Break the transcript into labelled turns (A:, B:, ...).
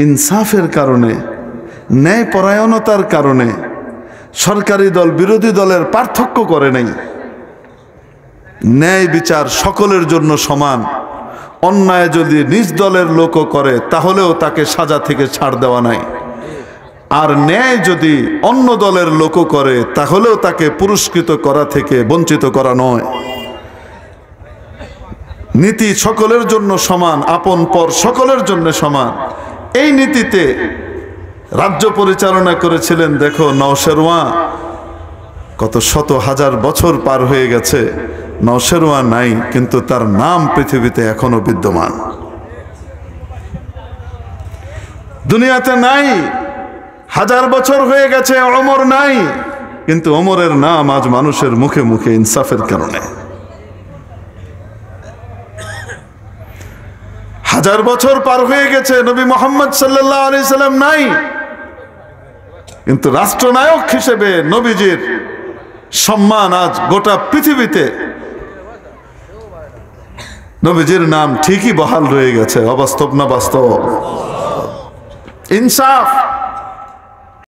A: ইনসাফের কারণে, ন্যায়পরায়ণতার কারণে সরকারি দল বিরোধী দলের পার্থক্য করে নাই। ন্যায় বিচার সকলের জন্য সমান। অন্যায় যদি নিজ দলের লোকও করে তাহলেও তাকে সাজা থেকে ছাড় দেওয়া নাই, আর ন্যায় যদি অন্য দলের লোকও করে তাহলেও তাকে পুরস্কৃত করা থেকে বঞ্চিত করা নয়। নীতি সকলের জন্য সমান, আপন পর সকলের জন্য সমান। এই নীতিতে রাজ্য পরিচালনা করেছিলেন। দেখো নওশেরওয়া, কত শত হাজার বছর পার হয়ে গেছে, নওশেরওয়া নাই, কিন্তু তার নাম পৃথিবীতে এখনো বিদ্যমান। দুনিয়াতে নাই, হাজার বছর হয়ে গেছে, ওমর নাই, কিন্তু ওমরের নাম আজ মানুষের মুখে মুখে ইনসাফের কারণে। হাজার বছর পার হয়ে গেছে, নবী মুহাম্মদ সাল্লাল্লাহু আলাইহি সাল্লাম নাই, কিন্তু রাষ্ট্রনায়ক হিসেবে নবীজির সম্মান আজ গোটা পৃথিবীতে। নবীজির নাম ঠিকই বহাল রয়ে গেছে। অবাস্তব না বাস্তব? ইনসাফ।